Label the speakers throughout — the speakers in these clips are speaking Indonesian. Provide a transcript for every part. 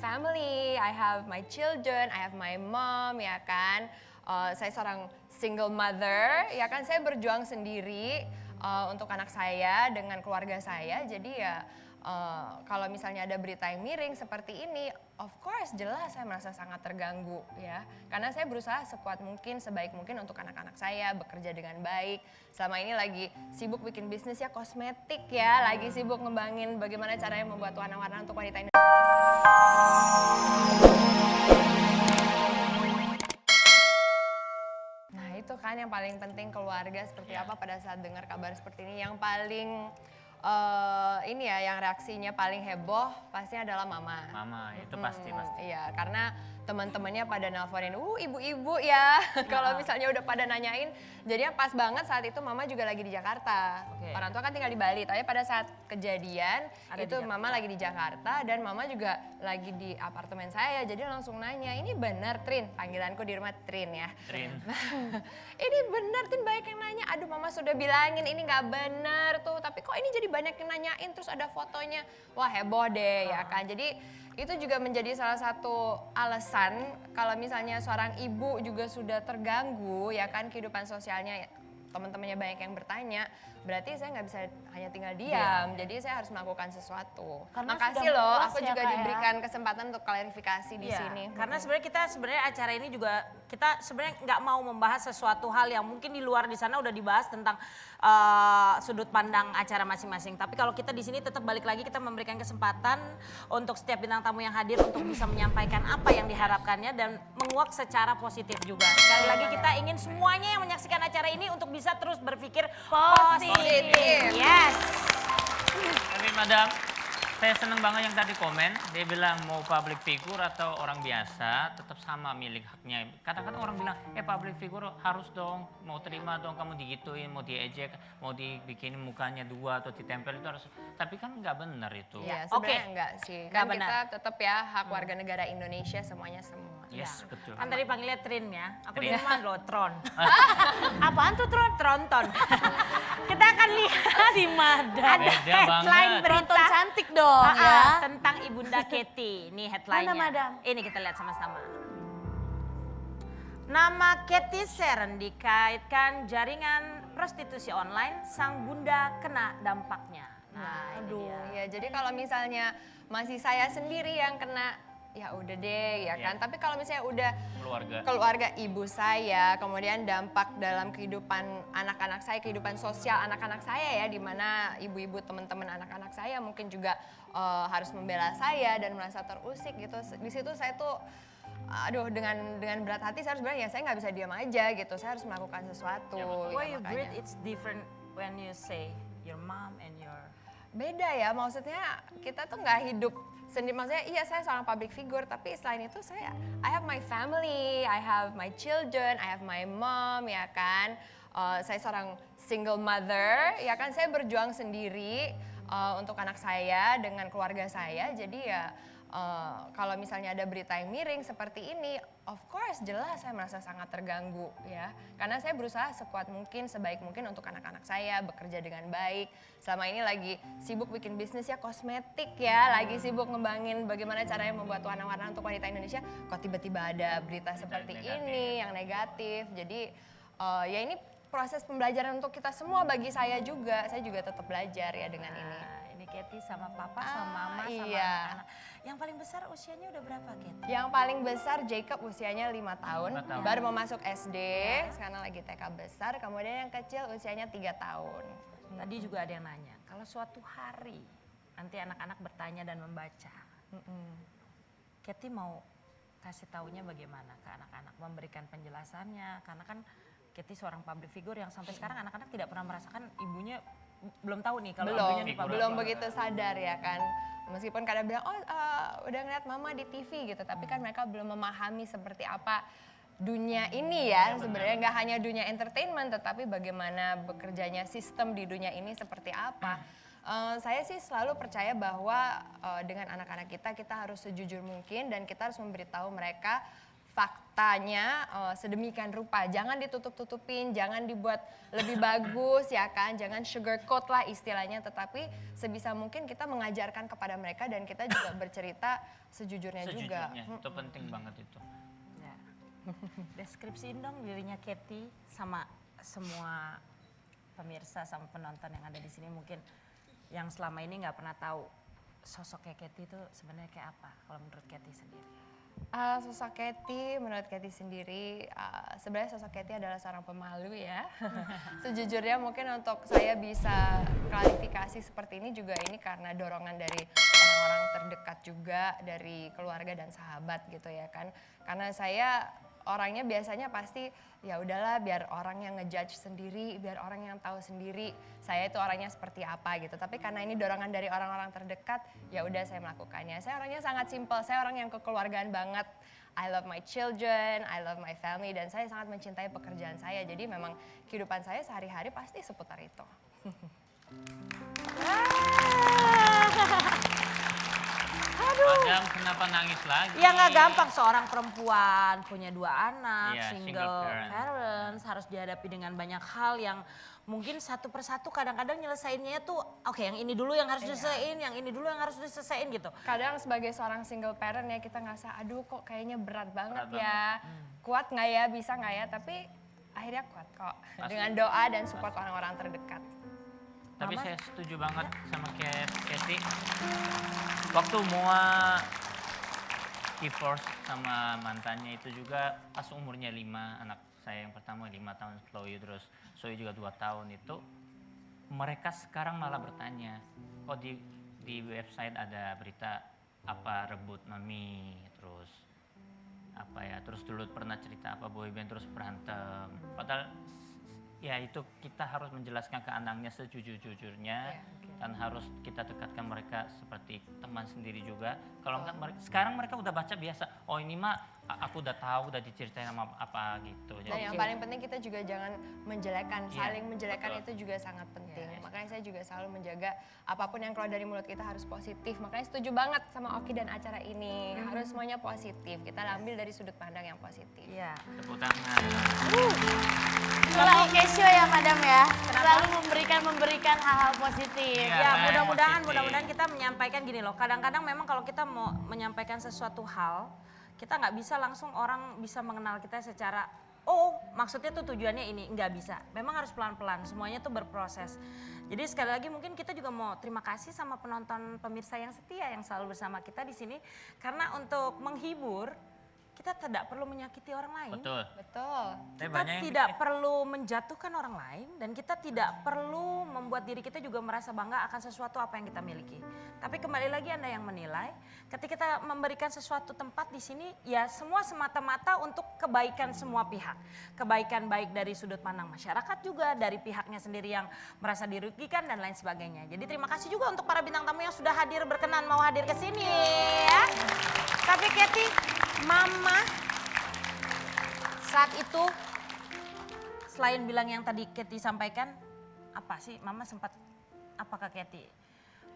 Speaker 1: family, I have my children, I have my mom, ya kan. Saya seorang single mother, ya kan. Saya berjuang sendiri untuk anak saya dengan keluarga saya. Jadi ya kalau misalnya ada berita yang miring seperti ini, of course jelas saya merasa sangat terganggu ya. Karena saya berusaha sekuat mungkin, sebaik mungkin untuk anak-anak saya, bekerja dengan baik. Selama ini lagi sibuk bikin bisnis ya kosmetik ya, lagi sibuk ngembangin bagaimana caranya membuat warna-warna untuk wanita Indonesia. Nah itu kan yang paling penting, keluarga seperti apa pada saat dengar kabar seperti ini. Yang paling ini ya, yang reaksinya paling heboh pasti adalah mama.
Speaker 2: Mama, itu pasti.
Speaker 1: Iya, karena teman-temannya pada nelponin, ibu-ibu ya. Kalau misalnya udah pada nanyain, jadinya pas banget saat itu mama juga lagi di Jakarta. Orang tua kan tinggal di Bali, tapi pada saat kejadian itu mama lagi di Jakarta dan mama juga lagi di apartemen saya. Jadi langsung nanya, ini benar Trin? Panggilanku di rumah Trin ya.
Speaker 2: Trin.
Speaker 1: Ini benar Trin, banyak yang nanya. Aduh mama sudah bilangin ini nggak benar tuh, tapi kok ini jadi banyak yang nanyain, terus ada fotonya. Wah heboh deh ya kan. Jadi itu juga menjadi salah satu alasan kalau misalnya seorang ibu juga sudah terganggu ya kan kehidupan sosialnya, teman-temannya banyak yang bertanya, berarti saya nggak bisa hanya tinggal diam, jadi saya harus melakukan sesuatu.
Speaker 3: Karena
Speaker 1: makasih
Speaker 3: sudah
Speaker 1: loh,
Speaker 3: puas
Speaker 1: aku
Speaker 3: ya,
Speaker 1: juga
Speaker 3: Kak, ya.
Speaker 1: diberikan kesempatan untuk klarifikasi di sini.
Speaker 3: Karena sebenarnya acara ini juga kita sebenarnya nggak mau membahas sesuatu hal yang mungkin di luar di sana udah dibahas tentang sudut pandang acara masing-masing. Tapi kalau kita di sini tetap balik lagi, kita memberikan kesempatan untuk setiap bintang tamu yang hadir untuk bisa menyampaikan apa yang diharapkannya dan menguak secara positif juga. Sekali lagi kita ingin semuanya yang menyaksikan acara ini untuk bisa terus berpikir positif. Yes.
Speaker 2: Tapi madam, saya seneng banget yang tadi komen, dia bilang mau public figure atau orang biasa tetap sama milik haknya. Kadang-kadang orang bilang, public figure harus dong, mau terima dong kamu digituin, mau diejek, mau dibikin mukanya dua atau ditempel itu harus. Tapi kan nggak benar itu.
Speaker 1: Ya sebenarnya enggak sih, kan kita tetap ya hak warga negara Indonesia semuanya semua.
Speaker 2: Yes, betul.
Speaker 3: Kan tadi panggilnya Trin ya, aku di
Speaker 2: Trin.
Speaker 3: rumah loh Tron. Apaan tuh Tron? Tronton. Kita akan lihat
Speaker 4: Si Mada.
Speaker 3: ada
Speaker 2: Beda
Speaker 3: headline
Speaker 2: banget.
Speaker 3: berita
Speaker 4: Penonton cantik dong ya.
Speaker 3: tentang Ibunda Katy. Ini headline-nya.
Speaker 4: Mana, Madam?
Speaker 3: Ini kita lihat sama-sama. Nama Katy Sharon dikaitkan jaringan prostitusi online, sang bunda kena dampaknya. Nah, ini dia.
Speaker 1: Ya jadi kalau misalnya masih saya sendiri yang kena, ya udah deh ya kan. Tapi kalau misalnya udah keluarga ibu saya, kemudian dampak dalam kehidupan anak-anak saya, kehidupan sosial anak-anak saya ya, di mana ibu-ibu teman-teman anak-anak saya mungkin juga harus membela saya dan merasa terusik gitu. Di situ saya tuh dengan berat hati saya harus bilang ya saya nggak bisa diam aja gitu, saya harus melakukan sesuatu.
Speaker 3: Why you
Speaker 1: makanya.
Speaker 3: breathe it's different when you say your mom and your
Speaker 1: Beda ya, maksudnya kita tuh nggak hidup sendiri, maksudnya iya saya seorang public figure, tapi selain itu saya, I have my family, I have my children, I have my mom, ya kan. Saya seorang single mother, ya kan, saya berjuang sendiri untuk anak saya dengan keluarga saya, jadi ya kalau misalnya ada berita yang miring seperti ini, of course jelas saya merasa sangat terganggu ya. Karena saya berusaha sekuat mungkin, sebaik mungkin untuk anak-anak saya, bekerja dengan baik. Selama ini lagi sibuk bikin bisnis ya kosmetik ya, lagi sibuk ngembangin bagaimana caranya membuat warna-warna untuk wanita Indonesia. Kok tiba-tiba ada berita seperti ini yang negatif. Jadi ya ini proses pembelajaran untuk kita semua, bagi saya juga tetap belajar ya dengan ini.
Speaker 3: ini Katy sama papa, sama mama, sama
Speaker 1: iya.
Speaker 3: anak-anak. Yang paling besar usianya udah berapa, Katy?
Speaker 1: Yang paling besar Jacob usianya 5 tahun,
Speaker 2: 5 tahun.
Speaker 1: baru mau masuk SD, sekarang lagi TK besar, kemudian yang kecil usianya 3 tahun.
Speaker 3: Tadi juga ada yang nanya, kalau suatu hari nanti anak-anak bertanya dan membaca, Katy mau kasih taunya bagaimana ke anak-anak, memberikan penjelasannya, karena kan Katy seorang public figure yang sampai sekarang anak-anak tidak pernah merasakan ibunya, belum tahu nih kalau ibunya di public
Speaker 1: Belum
Speaker 3: figure.
Speaker 1: begitu sadar ya kan. Meskipun kadang bilang, udah ngeliat mama di TV gitu, tapi kan mereka belum memahami seperti apa dunia ini ya. Sebenarnya nggak hanya dunia entertainment, tetapi bagaimana bekerjanya sistem di dunia ini seperti apa. Saya sih selalu percaya bahwa dengan anak-anak kita harus sejujur mungkin dan kita harus memberitahu mereka fakta ceritanya sedemikian rupa. Jangan ditutup-tutupin, jangan dibuat lebih bagus ya kan, jangan sugarcoat lah istilahnya, tetapi sebisa mungkin kita mengajarkan kepada mereka dan kita juga bercerita sejujurnya juga.
Speaker 2: Sejujurnya, itu penting banget itu.
Speaker 3: Ya. Deskripsiin dong dirinya Katy sama semua pemirsa sama penonton yang ada di sini mungkin yang selama ini nggak pernah tahu sosoknya Katy itu sebenarnya kayak apa kalau menurut Katy sendiri?
Speaker 1: Sosok Katy, menurut Katy sendiri, sebenarnya sosok Katy adalah seorang pemalu ya. Sejujurnya mungkin untuk saya bisa klarifikasi seperti ini juga ini karena dorongan dari orang-orang terdekat juga, dari keluarga dan sahabat gitu ya kan. Karena saya orangnya biasanya pasti ya udahlah biar orang yang ngejudge sendiri, biar orang yang tahu sendiri saya itu orangnya seperti apa gitu. Tapi karena ini dorongan dari orang-orang terdekat, ya udah saya melakukannya. Saya orangnya sangat simpel, saya orang yang kekeluargaan banget. I love my children, I love my family, dan saya sangat mencintai pekerjaan saya. Jadi memang kehidupan saya sehari-hari pasti seputar itu.
Speaker 2: Madam, kenapa nangis lagi?
Speaker 3: Ya nggak gampang seorang perempuan punya 2 anak,
Speaker 2: Iya,
Speaker 3: single
Speaker 2: single
Speaker 3: parents, harus dihadapi dengan banyak hal yang mungkin satu persatu kadang-kadang nyelesainnya tuh oke yang ini dulu yang harus diselesain, yang ini dulu yang harus diselesain gitu.
Speaker 1: Kadang sebagai seorang single parent ya kita ngerasa aduh kok kayaknya berat banget
Speaker 2: Berat
Speaker 1: ya. Kuat nggak ya, bisa nggak ya, tapi akhirnya kuat kok. Dengan doa dan support orang-orang terdekat.
Speaker 2: Tapi
Speaker 3: Mama?
Speaker 2: saya setuju banget sama Katy. Waktu Moa divorce sama mantannya itu juga pas umurnya 5, anak saya yang pertama 5 tahun, Chloe, terus Zoe juga 2 tahun itu. Mereka sekarang malah bertanya, kok di website ada berita apa rebut mami, terus apa ya, terus dulu pernah cerita apa boyband terus berantem. Padahal ya itu kita harus menjelaskan ke anaknya sejujur-jujurnya dan harus kita dekatkan mereka seperti teman sendiri juga. Kalau enggak sekarang mereka udah baca biasa, oh ini mah aku udah tahu, udah diceritain sama apa gitu.
Speaker 1: Dan yang paling penting kita juga jangan menjelekkan,
Speaker 2: Iya,
Speaker 1: saling menjelekkan
Speaker 2: betul.
Speaker 1: itu juga sangat penting. Makanya saya juga selalu menjaga apapun yang keluar dari mulut kita harus positif. Makanya setuju banget sama Oki dan acara ini, harus semuanya positif. Kita ambil dari sudut pandang yang positif.
Speaker 3: Iya.
Speaker 2: Tepuk tangan.
Speaker 4: Kalau Kesho ya Madam ya, selalu memberikan hal-hal positif.
Speaker 2: Iya.
Speaker 3: Ya,
Speaker 2: Baik,
Speaker 3: mudah-mudahan
Speaker 2: positif.
Speaker 3: kita menyampaikan gini loh. Kadang-kadang memang kalau kita mau menyampaikan sesuatu hal, kita nggak bisa langsung orang bisa mengenal kita secara oh maksudnya tuh tujuannya ini, nggak bisa. Memang harus pelan-pelan, semuanya tuh berproses. Jadi sekali lagi mungkin kita juga mau terima kasih sama penonton pemirsa yang setia yang selalu bersama kita di sini karena untuk menghibur kita tidak perlu menyakiti orang lain.
Speaker 2: Betul.
Speaker 1: Betul.
Speaker 2: Tapi
Speaker 3: Kita
Speaker 2: banyak yang
Speaker 3: tidak perlu menjatuhkan orang lain dan kita tidak perlu membuat diri kita juga merasa bangga akan sesuatu apa yang kita miliki. Tapi kembali lagi Anda yang menilai, ketika kita memberikan sesuatu tempat di sini ya semua semata-mata untuk kebaikan semua pihak. Kebaikan baik dari sudut pandang masyarakat juga, dari pihaknya sendiri yang merasa dirugikan dan lain sebagainya. Jadi terima kasih juga untuk para bintang tamu yang sudah hadir berkenan mau hadir ke sini ya. Tapi Katy, Mama saat itu selain bilang yang tadi Katy sampaikan, apa sih Mama sempat apakah Katy?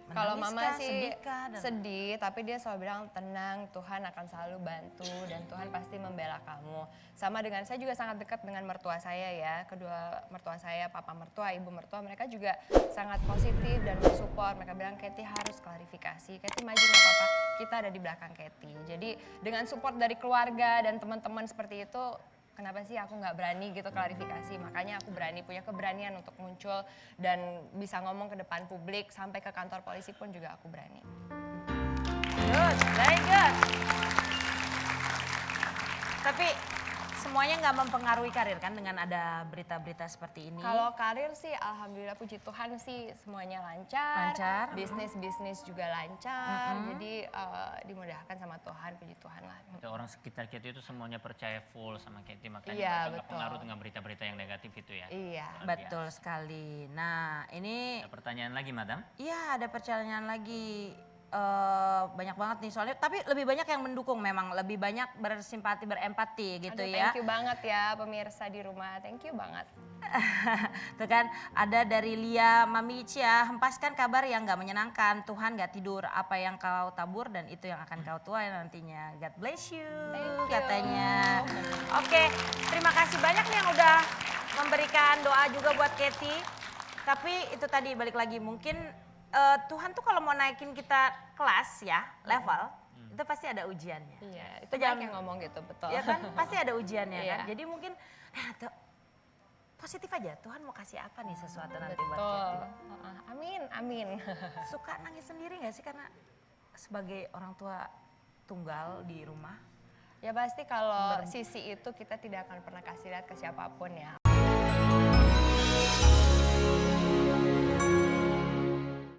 Speaker 1: Kalau
Speaker 3: menangis
Speaker 1: Mama
Speaker 3: kah,
Speaker 1: sih
Speaker 3: sedih kah, dan-
Speaker 1: sedih, tapi dia selalu bilang tenang, Tuhan akan selalu bantu dan Tuhan pasti membela kamu. Sama dengan saya juga sangat dekat dengan mertua saya ya, kedua mertua saya, papa mertua, ibu mertua, mereka juga sangat positif dan mensupport. Mereka bilang Katy harus klarifikasi, Katy maju nggak apa-apa, kita ada di belakang Katy. Jadi dengan support dari keluarga dan teman-teman seperti itu, kenapa sih aku nggak berani gitu klarifikasi, makanya aku berani, punya keberanian untuk muncul dan bisa ngomong ke depan publik, sampai ke kantor polisi pun juga aku berani.
Speaker 3: Good, very good. Tapi semuanya nggak mempengaruhi karir kan dengan ada berita-berita seperti ini?
Speaker 1: Kalau karir sih alhamdulillah puji Tuhan sih semuanya lancar,
Speaker 3: Lancar.
Speaker 1: bisnis juga lancar, jadi dimudahkan sama Tuhan, puji Tuhan lah.
Speaker 2: Itu orang sekitar Katy itu semuanya percaya full sama Katy, makanya
Speaker 1: Iya,
Speaker 2: mereka nggak
Speaker 1: betul.
Speaker 2: pengaruh dengan berita-berita yang negatif itu ya.
Speaker 1: Iya.
Speaker 2: Luar
Speaker 3: Betul
Speaker 2: biasa.
Speaker 3: sekali. Nah ini
Speaker 2: Ada pertanyaan lagi, Madam?
Speaker 3: iya ada perjalanan lagi. banyak banget nih soalnya, tapi lebih banyak yang mendukung memang, lebih banyak bersimpati, berempati gitu
Speaker 1: Aduh,
Speaker 3: ya.
Speaker 1: thank you banget ya pemirsa di rumah, thank you banget.
Speaker 3: Tuh kan, ada dari Lia Mami Cia, hempaskan kabar yang gak menyenangkan, Tuhan gak tidur, apa yang kau tabur dan itu yang akan kau tuai nantinya. God bless you,
Speaker 1: Thank you.
Speaker 3: katanya. Oke, terima kasih banyak nih yang udah memberikan doa juga buat Katy. Tapi itu tadi balik lagi, mungkin Tuhan tuh kalau mau naikin kita kelas ya, level, itu pasti ada ujiannya.
Speaker 1: Iya, itu
Speaker 3: Itu
Speaker 1: banyak
Speaker 3: jangan-
Speaker 1: yang ngomong gitu, betul.
Speaker 3: Ya kan, pasti ada ujiannya kan.
Speaker 1: Iya.
Speaker 3: Jadi mungkin positif aja, Tuhan mau kasih apa nih sesuatu nanti buat
Speaker 1: Betul.
Speaker 3: Katy.
Speaker 1: Amin, amin.
Speaker 3: Suka nangis sendiri gak sih karena sebagai orang tua tunggal di rumah?
Speaker 1: Ya pasti kalau sisi itu kita tidak akan pernah kasih lihat ke siapapun ya.